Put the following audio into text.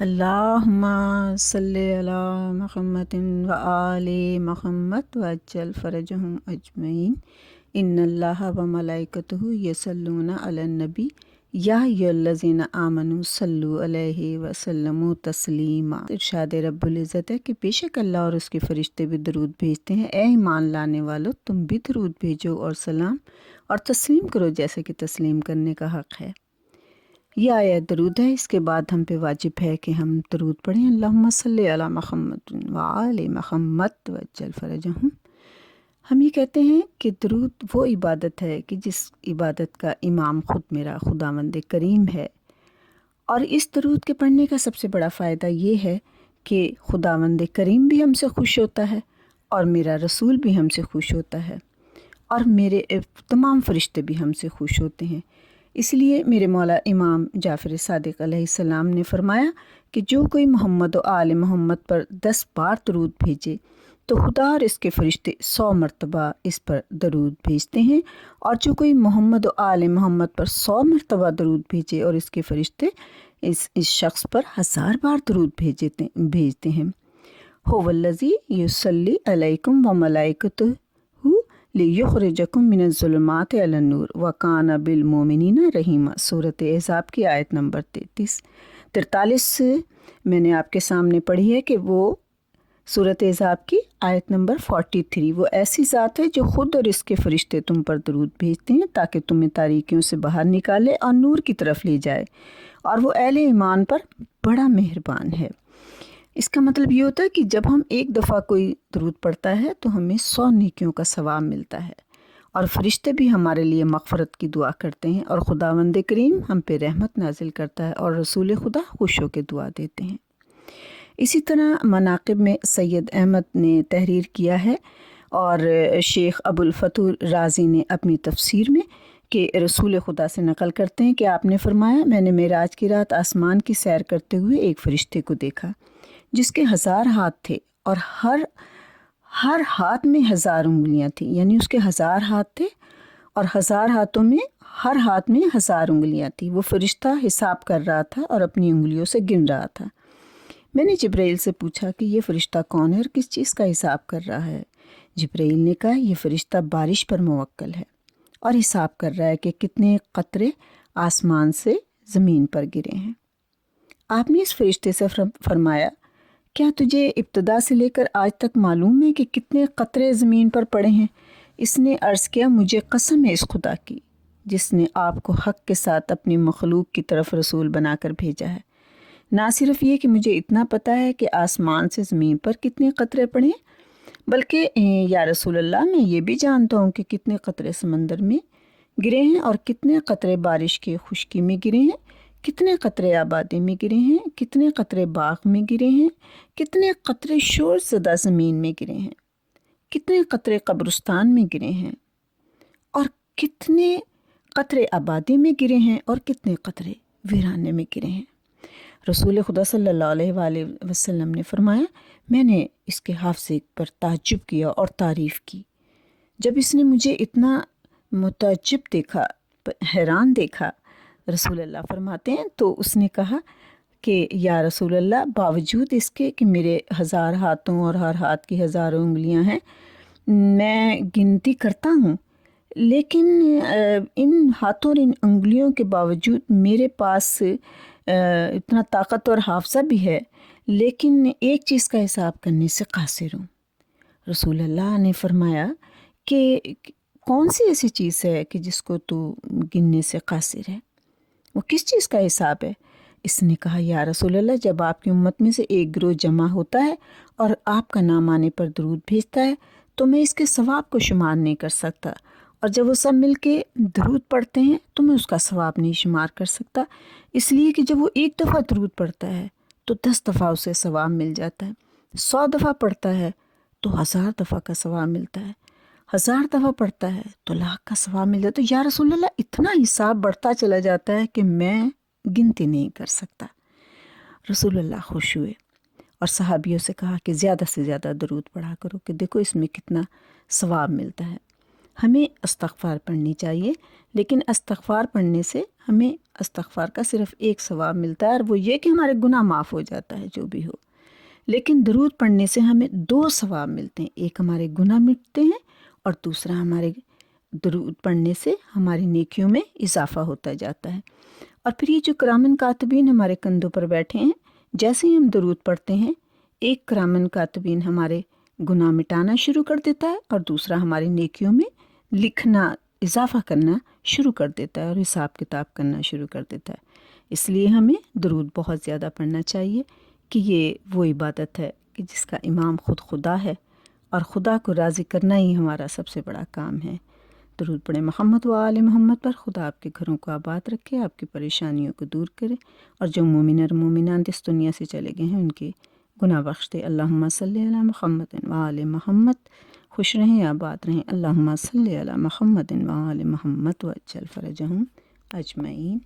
اللہم صلی علی محمد و آل محمد وعجل فرجہم اجمعین ان اللہ و ملائکتہ یصلون علی النبی یا ایھا الذین آمنوا صلوا علیہ وسلموا تسلیما۔ ارشاد رب العزت ہے کہ بے شک اللہ اور اس کے فرشتے بھی درود بھیجتے ہیں۔ اے ایمان لانے والو، تم بھی درود بھیجو اور سلام اور تسلیم کرو جیسے کہ تسلیم کرنے کا حق ہے۔ یہ آیت درود ہے، اس کے بعد ہم پہ واجب ہے کہ ہم درود پڑھیں۔ اللہم صلی علی محمد وآل محمد وعجل فرجہم۔ ہم یہ کہتے ہیں کہ درود وہ عبادت ہے کہ جس عبادت کا امام خود میرا خداوند کریم ہے، اور اس درود کے پڑھنے کا سب سے بڑا فائدہ یہ ہے کہ خداوند کریم بھی ہم سے خوش ہوتا ہے اور میرا رسول بھی ہم سے خوش ہوتا ہے اور میرے تمام فرشتے بھی ہم سے خوش ہوتے ہیں۔ اس لیے میرے مولا امام جعفر صادق علیہ السلام نے فرمایا کہ جو کوئی محمد و آل محمد پر 10 بار درود بھیجے تو خدا اور اس کے فرشتے 100 مرتبہ اس پر درود بھیجتے ہیں، اور جو کوئی محمد و آل محمد پر 100 مرتبہ درود بھیجے اور اس کے فرشتے اس شخص پر 1000 بار درود بھیجتے ہیں۔ هو الذی یصلی علیکم وملائکتہ لِیُخْرِجَکُم مِّنَ الظُّلُمَاتِ إِلَى النُّورِ وَکَانَ بِالْمُؤْمِنِینَ رَحِیمًا۔ سورۃ احزاب کی آیت نمبر 43 میں نے آپ کے سامنے پڑھی ہے کہ وہ سورۃ احزاب کی آیت نمبر 43، وہ ایسی ذات ہے جو خود اور اس کے فرشتے تم پر درود بھیجتے ہیں تاکہ تمہیں تاریکیوں سے باہر نکالے اور نور کی طرف لے جائے، اور وہ اہل ایمان پر بڑا مہربان ہے۔ اس کا مطلب یہ ہوتا ہے کہ جب ہم ایک دفعہ کوئی درود پڑھتا ہے تو ہمیں 100 نیکیوں کا ثواب ملتا ہے، اور فرشتے بھی ہمارے لیے مغفرت کی دعا کرتے ہیں، اور خداوند کریم ہم پہ رحمت نازل کرتا ہے، اور رسول خدا خوش ہو کے دعا دیتے ہیں۔ اسی طرح مناقب میں سید احمد نے تحریر کیا ہے، اور شیخ ابو الفتح رازی نے اپنی تفسیر میں کہ رسول خدا سے نقل کرتے ہیں کہ آپ نے فرمایا، میں نے معراج کی رات آسمان کی سیر کرتے ہوئے ایک فرشتے کو دیکھا جس کے 1000 ہاتھ تھے، اور ہر ہاتھ میں 1000 انگلیاں تھیں، یعنی اس کے 1000 ہاتھ تھے اور 1000 ہاتھوں میں ہر ہاتھ میں 1000 انگلیاں تھیں۔ وہ فرشتہ حساب کر رہا تھا اور اپنی انگلیوں سے گن رہا تھا۔ میں نے جبرائیل سے پوچھا کہ یہ فرشتہ کون ہے اور کس چیز کا حساب کر رہا ہے؟ جبرائیل نے کہا، یہ فرشتہ بارش پر موکل ہے اور حساب کر رہا ہے کہ کتنے قطرے آسمان سے زمین پر گرے ہیں۔ آپ نے اس فرشتے سے فرمایا، کیا تجھے ابتدا سے لے کر آج تک معلوم ہے کہ کتنے قطرے زمین پر پڑے ہیں؟ اس نے عرض کیا، مجھے قسم ہے اس خدا کی جس نے آپ کو حق کے ساتھ اپنی مخلوق کی طرف رسول بنا کر بھیجا ہے۔ نہ صرف یہ کہ مجھے اتنا پتہ ہے کہ آسمان سے زمین پر کتنے قطرے پڑے ہیں، بلکہ یا رسول اللہ، میں یہ بھی جانتا ہوں کہ کتنے قطرے سمندر میں گرے ہیں اور کتنے قطرے بارش کے خشکی میں گرے ہیں، کتنے قطرے آبادی میں گرے ہیں، کتنے قطرے باغ میں گرے ہیں، کتنے قطرے شور زدہ زمین میں گرے ہیں، کتنے قطرے قبرستان میں گرے ہیں، اور کتنے قطرے آبادی میں گرے ہیں اور کتنے قطرے ویرانے میں گرے ہیں۔ رسول خدا صلی اللہ علیہ وآلہ وسلم نے فرمایا، میں نے اس کے حافظے پر تعجب کیا اور تعریف کی۔ جب اس نے مجھے اتنا متعجب دیکھا، حیران دیکھا، رسول اللہ فرماتے ہیں، تو اس نے کہا کہ یا رسول اللہ، باوجود اس کے کہ میرے 1000 ہاتھوں اور ہر ہاتھ کی 1000 انگلیاں ہیں، میں گنتی کرتا ہوں، لیکن ان ہاتھوں اور ان انگلیوں کے باوجود میرے پاس اتنا طاقت اور حافظہ بھی ہے، لیکن ایک چیز کا حساب کرنے سے قاصر ہوں۔ رسول اللہ نے فرمایا کہ کون سی ایسی چیز ہے کہ جس کو تو گننے سے قاصر ہے؟ وہ کس چیز کا حساب ہے؟ اس نے کہا، یا رسول اللہ، جب آپ کی امت میں سے ایک گروہ جمع ہوتا ہے اور آپ کا نام آنے پر درود بھیجتا ہے تو میں اس کے ثواب کو شمار نہیں کر سکتا، اور جب وہ سب مل کے درود پڑھتے ہیں تو میں اس کا ثواب نہیں شمار کر سکتا، اس لیے کہ جب وہ ایک دفعہ درود پڑھتا ہے تو 10 دفعہ اسے ثواب مل جاتا ہے، 100 دفعہ پڑھتا ہے تو 1000 دفعہ کا ثواب ملتا ہے، 1000 دفعہ پڑھتا ہے تو 1,00,000 کا ثواب مل جاتا ہے۔ یا رسول اللہ، اتنا حساب بڑھتا چلا جاتا ہے کہ میں گنتی نہیں کر سکتا۔ رسول اللہ خوش ہوئے اور صحابیوں سے کہا کہ زیادہ سے زیادہ درود پڑھا کرو کہ دیکھو اس میں کتنا ثواب ملتا ہے۔ ہمیں استغفار پڑھنی چاہیے، لیکن استغفار پڑھنے سے ہمیں استغفار کا صرف ایک ثواب ملتا ہے، اور وہ یہ کہ ہمارے گناہ معاف ہو جاتا ہے جو بھی ہو۔ لیکن درود پڑھنے سے ہمیں 2 ثواب ملتے ہیں، ایک ہمارے گناہ مٹتے ہیں اور دوسرا ہمارے درود پڑھنے سے ہماری نیکیوں میں اضافہ ہوتا جاتا ہے۔ اور پھر یہ جو کرامن کاتبین ہمارے کندھوں پر بیٹھے ہیں، جیسے ہی ہم درود پڑھتے ہیں، ایک کرامن کاتبین ہمارے گناہ مٹانا شروع کر دیتا ہے اور دوسرا ہماری نیکیوں میں لکھنا، اضافہ کرنا شروع کر دیتا ہے اور حساب کتاب کرنا شروع کر دیتا ہے۔ اس لیے ہمیں درود بہت زیادہ پڑھنا چاہیے کہ یہ وہ عبادت ہے کہ جس کا امام خود خدا ہے، اور خدا کو راضی کرنا ہی ہمارا سب سے بڑا کام ہے۔ درود پڑھیں محمد و آل محمد پر۔ خدا آپ کے گھروں کو آباد رکھے، آپ کی پریشانیوں کو دور کرے، اور جو مومن اور مومنات اس دنیا سے چلے گئے ہیں ان کے گناہ بخش دے۔ اللہم صلی علی محمد و آل محمد۔ خوش رہیں، آباد رہیں۔ اللہم صلی علی محمد و آل محمد وعجل فرجہم اجمعین۔